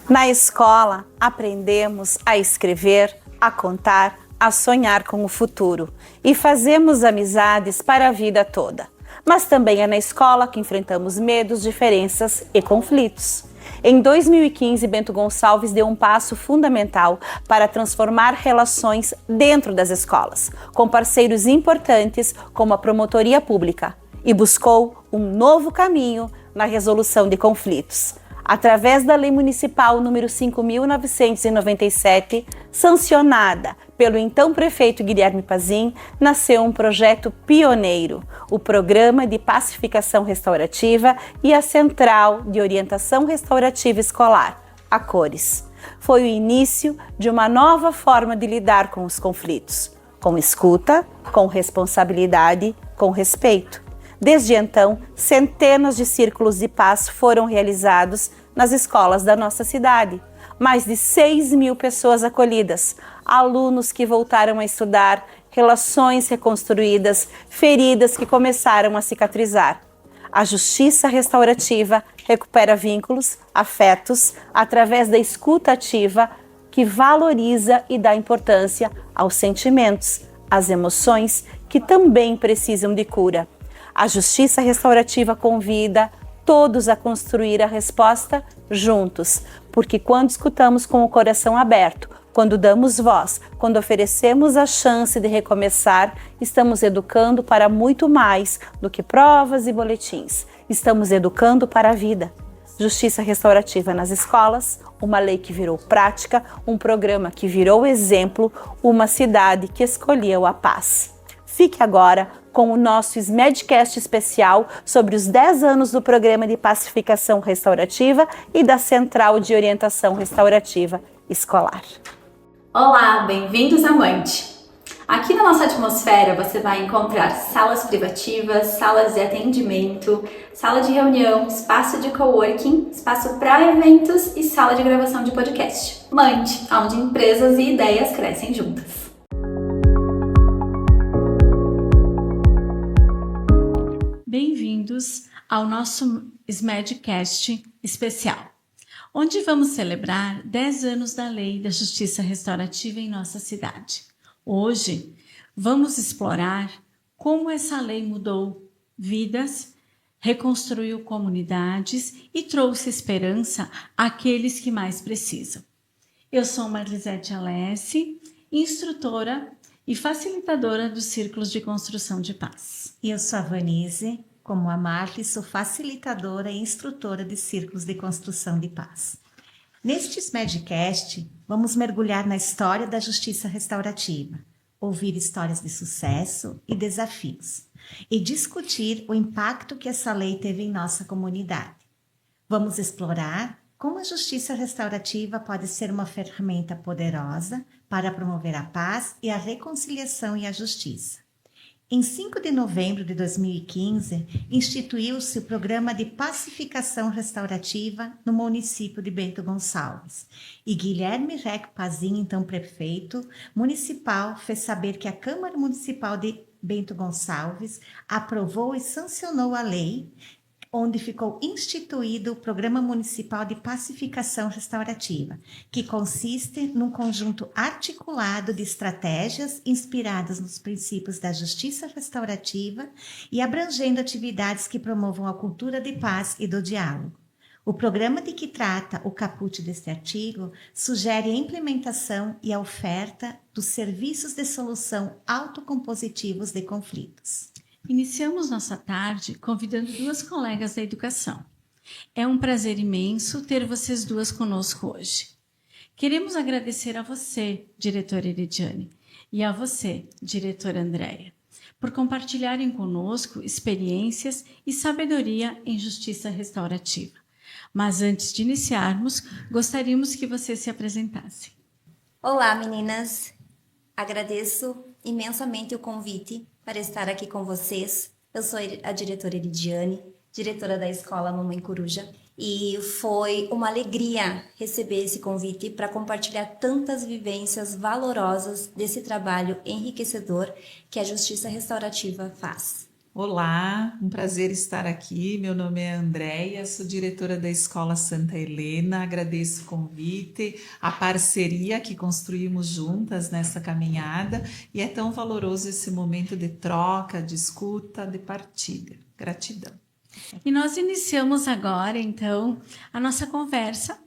Na escola, aprendemos a escrever, a contar, a sonhar com o futuro e fazemos amizades para a vida toda. Mas também é na escola que enfrentamos medos, diferenças e conflitos. Em 2015, Bento Gonçalves deu um passo fundamental para transformar relações dentro das escolas, com parceiros importantes como a Promotoria Pública, e buscou um novo caminho na resolução de conflitos. Através da Lei Municipal número 5.997, sancionada pelo então prefeito Guilherme Pazin, nasceu um projeto pioneiro, o Programa de Pacificação Restaurativa e a Central de Orientação Restaurativa Escolar, a CORES. Foi o início de uma nova forma de lidar com os conflitos, com escuta, com responsabilidade, com respeito. Desde então, centenas de círculos de paz foram realizados nas escolas da nossa cidade. Mais de 6.000 pessoas acolhidas, alunos que voltaram a estudar, relações reconstruídas, feridas que começaram a cicatrizar. A justiça restaurativa recupera vínculos, afetos, através da escuta ativa que valoriza e dá importância aos sentimentos, às emoções que também precisam de cura. A justiça restaurativa convida todos a construir a resposta juntos, porque quando escutamos com o coração aberto, quando damos voz, quando oferecemos a chance de recomeçar, estamos educando para muito mais do que provas e boletins. Estamos educando para a vida. Justiça restaurativa nas escolas, uma lei que virou prática, um programa que virou exemplo, uma cidade que escolheu a paz. Fique agora com o nosso SMEDcast especial sobre os 10 anos do Programa de Pacificação Restaurativa e da Central de Orientação Restaurativa Escolar. Olá, bem-vindos a Mante! Aqui na nossa atmosfera você vai encontrar salas privativas, salas de atendimento, sala de reunião, espaço de coworking, espaço para eventos e sala de gravação de podcast. Mante, onde empresas e ideias crescem juntas. Bem-vindos ao nosso SMEDcast especial, onde vamos celebrar 10 anos da Lei da Justiça Restaurativa em nossa cidade. Hoje, vamos explorar como essa lei mudou vidas, reconstruiu comunidades e trouxe esperança àqueles que mais precisam. Eu sou Marlisete Alessi, instrutora e facilitadora dos Círculos de Construção de Paz. E eu sou a Vanise, como a Marli, sou facilitadora e instrutora de Círculos de Construção de Paz. Neste SMEDcast, vamos mergulhar na história da justiça restaurativa, ouvir histórias de sucesso e desafios, e discutir o impacto que essa lei teve em nossa comunidade. Vamos explorar como a justiça restaurativa pode ser uma ferramenta poderosa para promover a paz e a reconciliação e a justiça. Em 5 de novembro de 2015, instituiu-se o Programa de Pacificação Restaurativa no município de Bento Gonçalves. E Guilherme Rec Pazin, então prefeito municipal, fez saber que a Câmara Municipal de Bento Gonçalves aprovou e sancionou a lei, onde ficou instituído o Programa Municipal de Pacificação Restaurativa, que consiste num conjunto articulado de estratégias inspiradas nos princípios da justiça restaurativa e abrangendo atividades que promovam a cultura de paz e do diálogo. O programa de que trata o caput deste artigo sugere a implementação e a oferta dos serviços de solução autocompositivos de conflitos. Iniciamos nossa tarde convidando duas colegas da educação. É um prazer imenso ter vocês duas conosco hoje. Queremos agradecer a você, diretora Eridiane, e a você, diretora Andréia, por compartilharem conosco experiências e sabedoria em justiça restaurativa. Mas antes de iniciarmos, gostaríamos que vocês se apresentassem. Olá, meninas! Agradeço imensamente o convite para estar aqui com vocês. Eu sou a diretora Eridiane, diretora da Escola Mamãe Coruja, e foi uma alegria receber esse convite para compartilhar tantas vivências valorosas desse trabalho enriquecedor que a Justiça Restaurativa faz. Olá, um prazer estar aqui. Meu nome é Andréia, sou diretora da Escola Santa Helena. Agradeço o convite, a parceria que construímos juntas nessa caminhada e é tão valoroso esse momento de troca, de escuta, de partilha. Gratidão. E nós iniciamos agora, então, a nossa conversa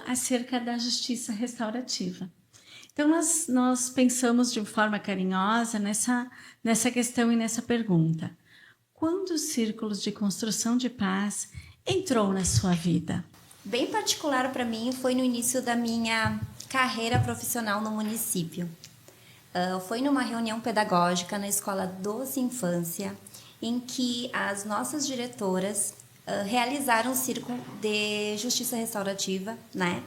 acerca da justiça restaurativa. Então, nós pensamos de forma carinhosa nessa questão e nessa pergunta. Quando os círculos de construção de paz entrou na sua vida? Bem particular para mim foi no início da minha carreira profissional no município. Foi numa reunião pedagógica na Escola Doce Infância, em que as nossas diretoras realizaram um círculo de justiça restaurativa, né,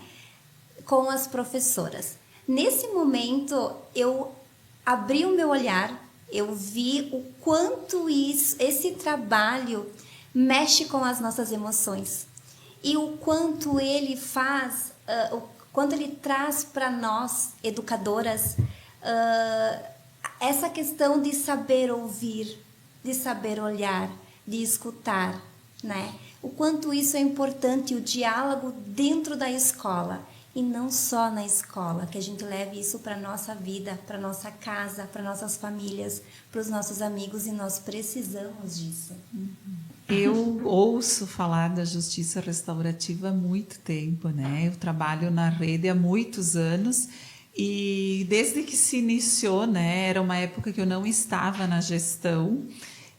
com as professoras. Nesse momento, eu abri o meu olhar, eu vi o quanto esse trabalho mexe com as nossas emoções e o quanto ele faz, o quanto ele traz para nós, educadoras, essa questão de saber ouvir, de saber olhar, de escutar, né? O quanto isso é importante, o diálogo dentro da escola. E não só na escola, que a gente leve isso para a nossa vida, para a nossa casa, para nossas famílias, para os nossos amigos, e nós precisamos disso. Eu ouço falar da justiça restaurativa há muito tempo, né? Eu trabalho na rede há muitos anos e desde que se iniciou, né? Era uma época que eu não estava na gestão.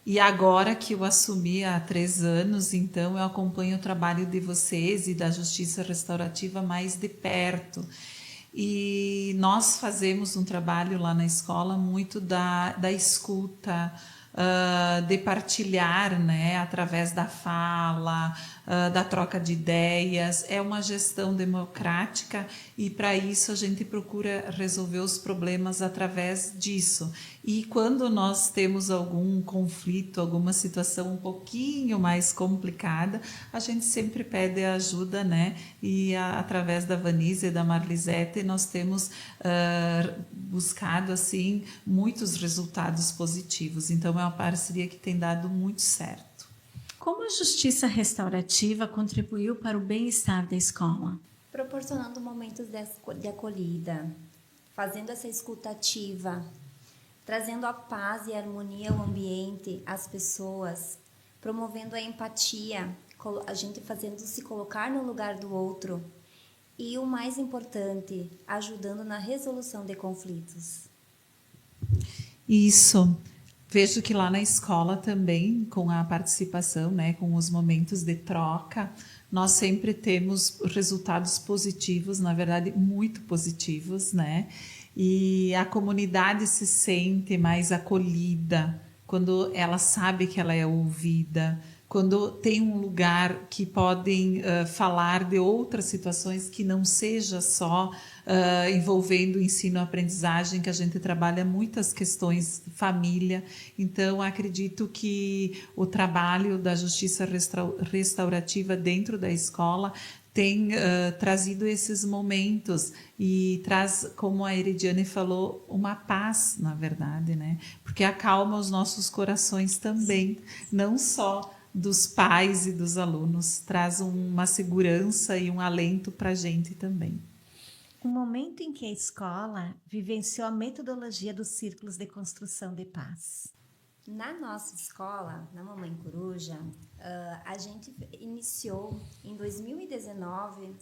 E agora que eu assumi há 3 anos, então eu acompanho o trabalho de vocês e da Justiça Restaurativa mais de perto. E nós fazemos um trabalho lá na escola muito da escuta, de partilhar, né, através da fala, da troca de ideias. É uma gestão democrática e para isso a gente procura resolver os problemas através disso. E quando nós temos algum conflito, alguma situação um pouquinho mais complicada, a gente sempre pede ajuda, né? E através da Vanise e da Marlisete nós temos buscado assim muitos resultados positivos. Então é uma parceria que tem dado muito certo. Como a justiça restaurativa contribuiu para o bem-estar da escola? Proporcionando momentos de acolhida, fazendo essa escuta ativa, trazendo a paz e a harmonia ao ambiente, às pessoas, promovendo a empatia, a gente fazendo se colocar no lugar do outro e, o mais importante, ajudando na resolução de conflitos. Isso. Vejo que lá na escola também, com a participação, né, com os momentos de troca, nós sempre temos resultados positivos, na verdade, muito positivos, né? E a comunidade se sente mais acolhida quando ela sabe que ela é ouvida, quando tem um lugar que podem falar de outras situações que não seja só envolvendo o ensino-aprendizagem, que a gente trabalha muitas questões de família. Então, acredito que o trabalho da justiça restaurativa dentro da escola tem trazido esses momentos e traz, como a Eridiane falou, uma paz, na verdade, né? Porque acalma os nossos corações também, não só dos pais e dos alunos, traz uma segurança e um alento para a gente também. Um momento em que a escola vivenciou a metodologia dos círculos de construção de paz. Na nossa escola, na Mamãe Coruja, a gente iniciou em 2019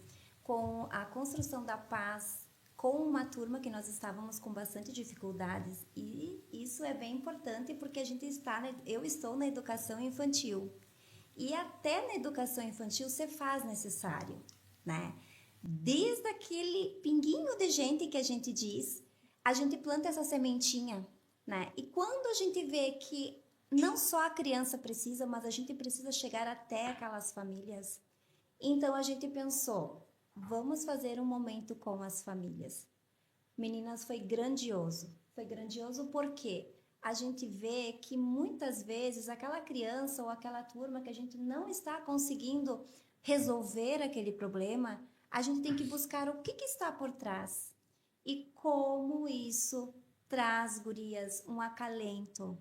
com a construção da paz com uma turma que nós estávamos com bastante dificuldades, e isso é bem importante porque eu estou na educação infantil e até na educação infantil se faz necessário, né? Desde aquele pinguinho de gente que a gente diz, a gente planta essa sementinha, né? E quando a gente vê que não só a criança precisa, mas a gente precisa chegar até aquelas famílias, então a gente pensou, vamos fazer um momento com as famílias. Meninas, foi grandioso. Foi grandioso porque a gente vê que muitas vezes aquela criança ou aquela turma que a gente não está conseguindo resolver aquele problema, a gente tem que buscar o que está por trás e como isso traz, gurias, um acalento,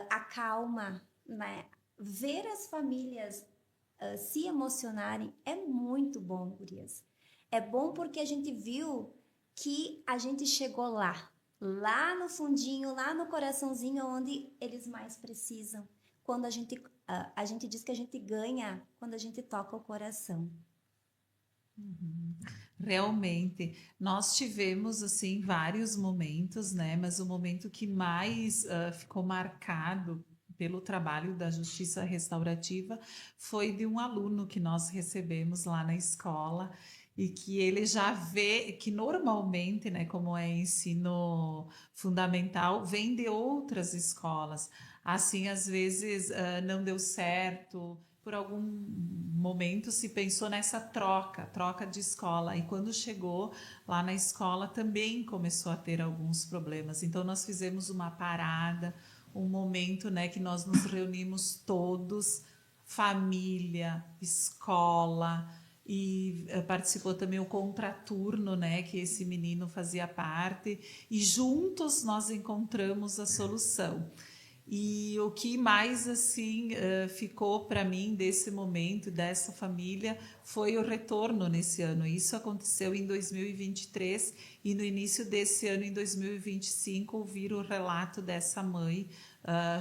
acalma, né? Ver as famílias se emocionarem é muito bom, gurias. É bom porque a gente viu que a gente chegou lá no fundinho, lá no coraçãozinho, onde eles mais precisam. Quando a gente diz que a gente ganha quando a gente toca o coração. Realmente, nós tivemos assim vários momentos, né? Mas o momento que mais ficou marcado pelo trabalho da Justiça Restaurativa foi de um aluno que nós recebemos lá na escola e que ele já vê que normalmente, né, como é ensino fundamental, vem de outras escolas. Assim, às vezes não deu certo. Por algum momento se pensou nessa troca de escola. E quando chegou lá na escola também começou a ter alguns problemas. Então nós fizemos uma parada, um momento, né, que nós nos reunimos todos, família, escola, e participou também o contraturno, né, que esse menino fazia parte, e juntos nós encontramos a solução. E o que mais assim ficou para mim desse momento, dessa família, foi o retorno nesse ano. Isso aconteceu em 2023 e no início desse ano, em 2025, ouvir o relato dessa mãe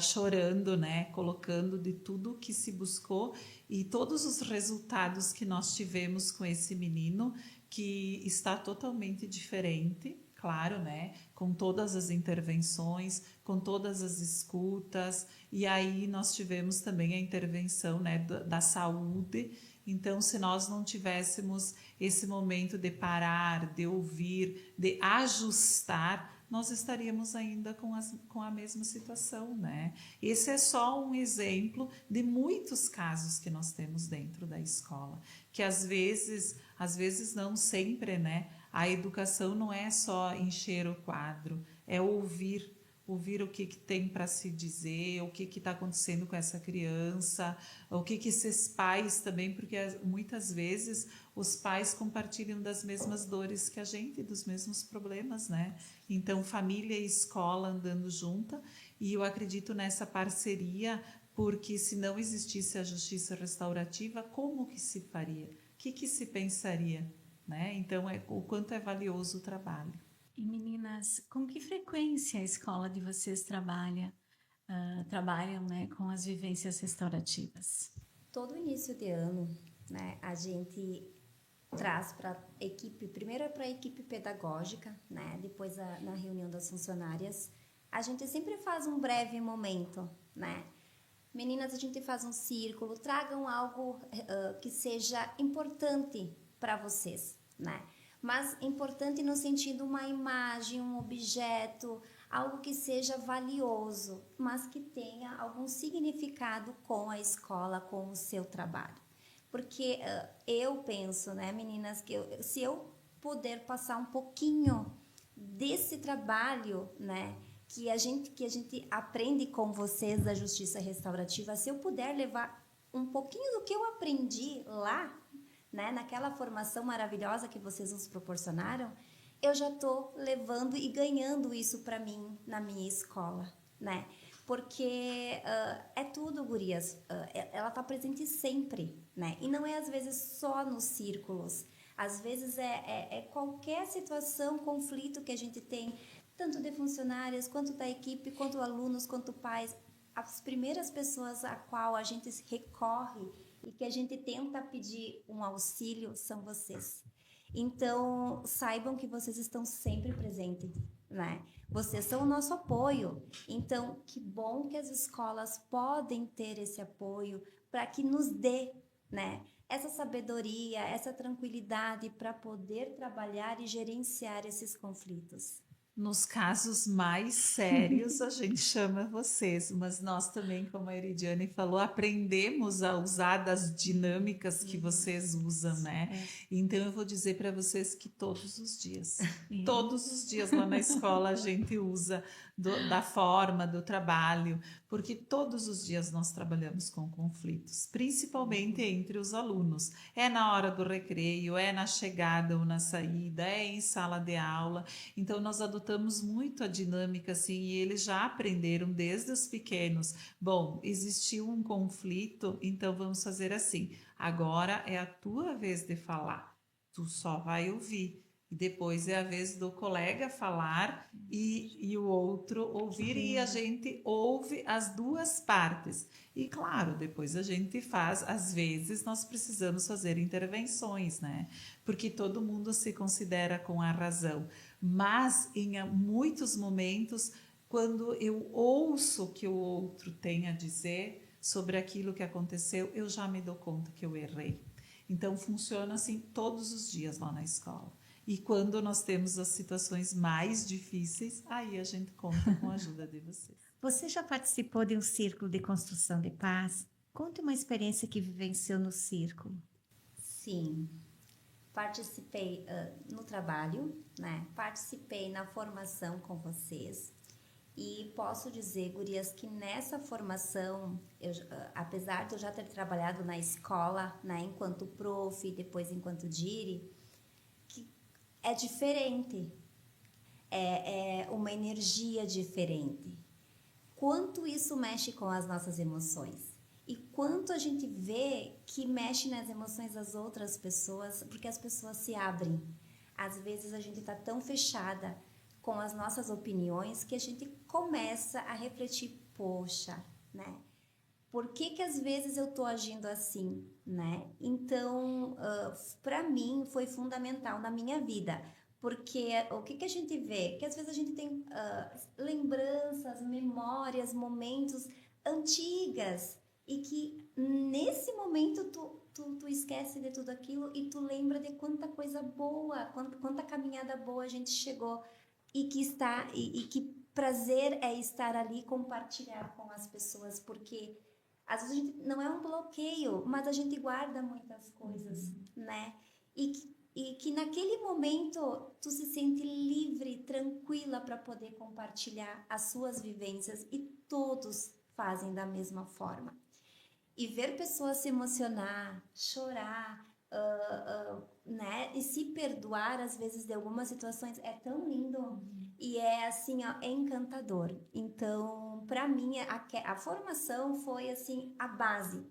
chorando, né, colocando de tudo que se buscou e todos os resultados que nós tivemos com esse menino, que está totalmente diferente. Claro, né? Com todas as intervenções, com todas as escutas, e aí nós tivemos também a intervenção, né, da saúde. Então, se nós não tivéssemos esse momento de parar, de ouvir, de ajustar, nós estaríamos ainda com a mesma situação, né? Esse é só um exemplo de muitos casos que nós temos dentro da escola, que às vezes não sempre, né? A educação não é só encher o quadro, é ouvir o que tem para se dizer, o que está acontecendo com essa criança, o que esses pais também, porque muitas vezes os pais compartilham das mesmas dores que a gente, dos mesmos problemas, né? Então, família e escola andando junta, e eu acredito nessa parceria, porque se não existisse a justiça restaurativa, como que se faria? O que se pensaria? Né? Então, o quanto é valioso o trabalho. E meninas, com que frequência a escola de vocês trabalham, né, com as vivências restaurativas? Todo início de ano, né, a gente traz para a equipe, primeiro para a equipe pedagógica, né, depois na reunião das funcionárias, a gente sempre faz um breve momento, né? Meninas, a gente faz um círculo, tragam algo que seja importante para vocês, né? Mas importante no sentido uma imagem, um objeto, algo que seja valioso, mas que tenha algum significado com a escola, com o seu trabalho. Porque eu penso, né, meninas, que se eu puder passar um pouquinho desse trabalho, né, que a gente aprende com vocês da justiça restaurativa, se eu puder levar um pouquinho do que eu aprendi lá, né, naquela formação maravilhosa que vocês nos proporcionaram, eu já estou levando e ganhando isso para mim na minha escola, né? Porque é tudo, gurias, ela está presente sempre, né? E não é às vezes só nos círculos, às vezes é qualquer situação, conflito que a gente tem, tanto de funcionárias, quanto da equipe, quanto alunos, quanto pais. As primeiras pessoas a qual a gente recorre e que a gente tenta pedir um auxílio são vocês. Então, saibam que vocês estão sempre presentes, né? Vocês são o nosso apoio. Então, que bom que as escolas podem ter esse apoio para que nos dê, né, essa sabedoria, essa tranquilidade para poder trabalhar e gerenciar esses conflitos. Nos casos mais sérios, a gente chama vocês, mas nós também, como a Eridiane falou, aprendemos a usar das dinâmicas que vocês usam, né? Então, eu vou dizer para vocês que todos os dias lá na escola a gente usa da forma, do trabalho, porque todos os dias nós trabalhamos com conflitos, principalmente entre os alunos. É na hora do recreio, é na chegada ou na saída, é em sala de aula. Então nós adotamos muito a dinâmica assim, e eles já aprenderam desde os pequenos. Bom, existiu um conflito, então vamos fazer assim. Agora é a tua vez de falar. Tu só vai ouvir. E depois é a vez do colega falar e o outro ouvir, e a gente ouve as duas partes. E claro, depois a gente faz, às vezes nós precisamos fazer intervenções, né? Porque todo mundo se considera com a razão. Mas em muitos momentos, quando eu ouço o que o outro tem a dizer sobre aquilo que aconteceu, eu já me dou conta que eu errei. Então funciona assim todos os dias lá na escola. E quando nós temos as situações mais difíceis, aí a gente conta com a ajuda de vocês. Você já participou de um círculo de construção de paz? Conte uma experiência que vivenciou no círculo. Sim, participei no trabalho, né? Participei na formação com vocês. E posso dizer, gurias, que nessa formação, apesar de eu já ter trabalhado na escola, né, enquanto prof, depois enquanto diri, que é diferente, é uma energia diferente. Quanto isso mexe com as nossas emoções e quanto a gente vê que mexe nas emoções das outras pessoas, porque as pessoas se abrem. Às vezes a gente está tão fechada com as nossas opiniões que a gente começa a refletir, poxa, né? Por que às vezes eu tô agindo assim, né? Então, para mim foi fundamental na minha vida, porque o que a gente vê? Que às vezes a gente tem lembranças, memórias, momentos antigas e que nesse momento tu esquece de tudo aquilo e tu lembra de quanta coisa boa, quanta caminhada boa a gente chegou e que prazer é estar ali e compartilhar com as pessoas, porque às vezes a gente não é um bloqueio, mas a gente guarda muitas coisas, né? E que naquele momento tu se sente livre, tranquila para poder compartilhar as suas vivências e todos fazem da mesma forma. E ver pessoas se emocionar, chorar, né? E se perdoar às vezes de algumas situações é tão lindo e é assim, ó, é encantador. Então, para mim a formação foi assim a base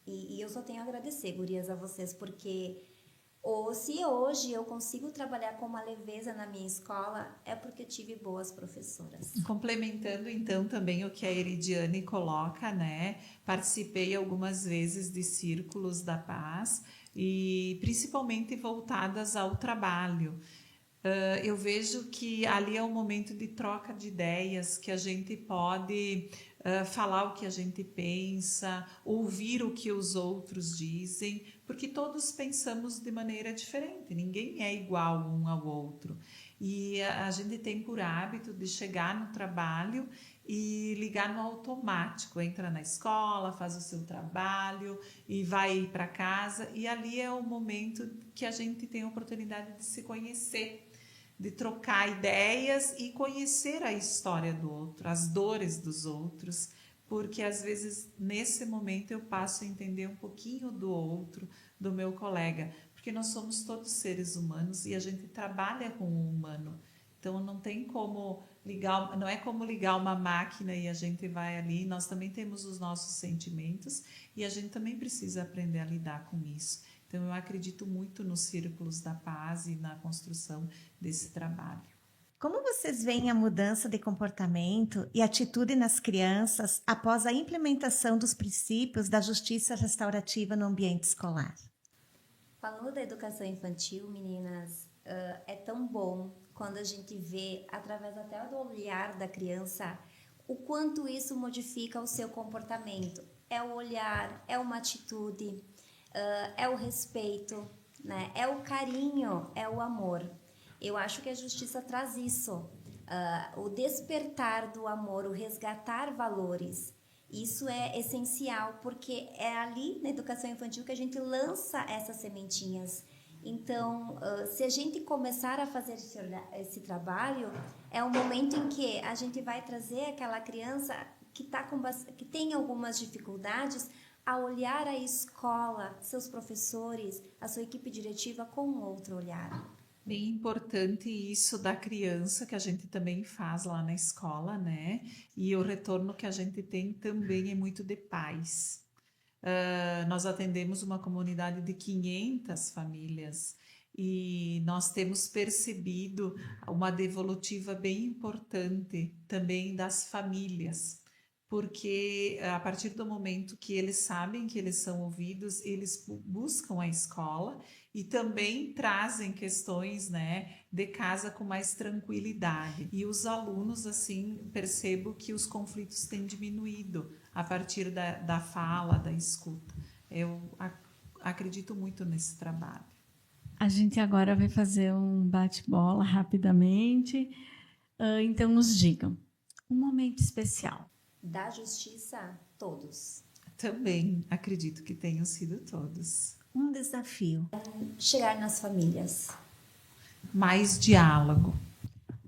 e eu só tenho a agradecer, gurias, a vocês, porque se hoje eu consigo trabalhar com uma leveza na minha escola é porque tive boas professoras. Complementando então também o que a Eridiane coloca, né? Participei algumas vezes de círculos da paz e principalmente voltadas ao trabalho. Eu vejo que ali é um momento de troca de ideias, que a gente pode falar o que a gente pensa, ouvir o que os outros dizem, porque todos pensamos de maneira diferente, ninguém é igual um ao outro. E a gente tem por hábito de chegar no trabalho e ligar no automático, entra na escola, faz o seu trabalho e vai para casa, e ali é o momento que a gente tem a oportunidade de se conhecer, de trocar ideias e conhecer a história do outro, as dores dos outros, porque às vezes nesse momento eu passo a entender um pouquinho do outro, do meu colega, porque nós somos todos seres humanos e a gente trabalha com o humano. Então não tem como ligar, não é como ligar uma máquina e a gente vai ali, nós também temos os nossos sentimentos e a gente também precisa aprender a lidar com isso. Então eu acredito muito nos círculos da paz e na construção desse trabalho. Como vocês veem a mudança de comportamento e atitude nas crianças após a implementação dos princípios da justiça restaurativa no ambiente escolar? Falando da educação infantil, meninas, é tão bom quando a gente vê, através até do olhar da criança, o quanto isso modifica o seu comportamento. É o olhar, é uma atitude, é o respeito, né? É o carinho, é o amor. Eu acho que a justiça traz isso, o despertar do amor, o resgatar valores. Isso é essencial, porque é ali na educação infantil que a gente lança essas sementinhas. Então, se a gente começar a fazer esse trabalho, é um momento em que a gente vai trazer aquela criança que tem algumas dificuldades, a olhar a escola, seus professores, a sua equipe diretiva com outro olhar. Bem importante isso da criança, que a gente também faz lá na escola, né? E o retorno que a gente tem também é muito de pais. Nós atendemos uma comunidade de 500 famílias e nós temos percebido uma devolutiva bem importante também das famílias, porque a partir do momento que eles sabem que eles são ouvidos, eles buscam a escola e também trazem questões, né, de casa com mais tranquilidade. E os alunos, assim, percebo que os conflitos têm diminuído a partir da fala, da escuta. Eu acredito muito nesse trabalho. A gente agora vai fazer um bate-bola rapidamente. Então, nos digam, um momento especial. Da justiça, todos. Também acredito que tenham sido todos. Um desafio. Chegar nas famílias. Mais diálogo.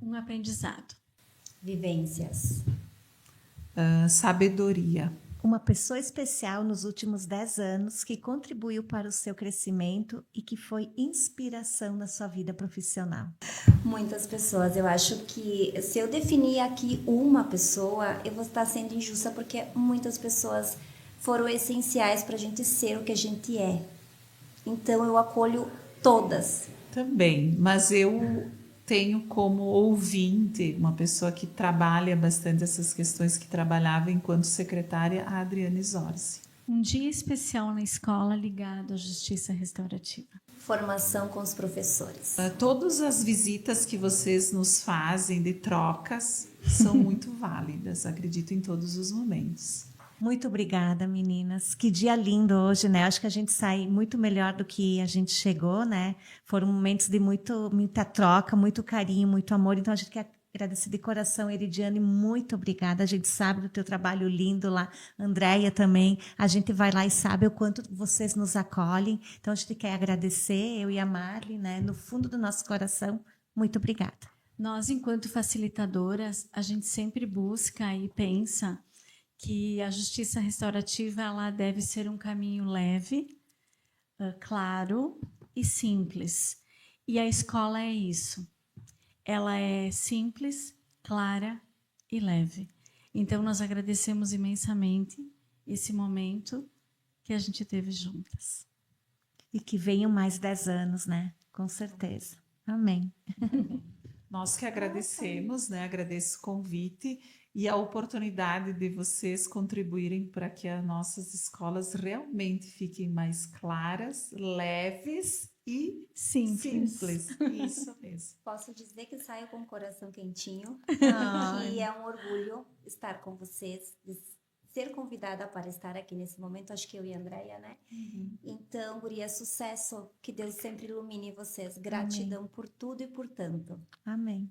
Um aprendizado. Vivências. Sabedoria. Uma pessoa especial nos últimos 10 anos que contribuiu para o seu crescimento e que foi inspiração na sua vida profissional. Muitas pessoas. Eu acho que se eu definir aqui uma pessoa, eu vou estar sendo injusta, porque muitas pessoas foram essenciais para a gente ser o que a gente é. Então eu acolho todas. Também, mas eu tenho como ouvinte uma pessoa que trabalha bastante essas questões, que trabalhava enquanto secretária, a Adriane Zorzi. Um dia especial na escola ligado à justiça restaurativa. Formação com os professores. Todas as visitas que vocês nos fazem de trocas são muito válidas, acredito, em todos os momentos. Muito obrigada, meninas. Que dia lindo hoje, né? Acho que a gente sai muito melhor do que a gente chegou, né? Foram momentos de muita troca, muito carinho, muito amor. Então, a gente quer agradecer de coração, Eridiane, muito obrigada. A gente sabe do teu trabalho lindo lá. Andréia também. A gente vai lá e sabe o quanto vocês nos acolhem. Então, a gente quer agradecer, eu e a Marli, né? No fundo do nosso coração, muito obrigada. Nós, enquanto facilitadoras, a gente sempre busca e pensa que a justiça restaurativa ela deve ser um caminho leve, claro e simples. E a escola é isso. Ela é simples, clara e leve. Então, nós agradecemos imensamente esse momento que a gente teve juntas. E que venham mais 10 anos, né? Com certeza. Amém. Nós que agradecemos, né? Agradeço o convite e a oportunidade de vocês contribuírem para que as nossas escolas realmente fiquem mais claras, leves e simples. Isso mesmo. Posso dizer que saio com o coração quentinho. Ai. E é um orgulho estar com vocês, ser convidada para estar aqui nesse momento. Acho que eu e a Andréia, né? Então, guria, sucesso. Que Deus sempre ilumine vocês. Gratidão por tudo e por tanto. Amém.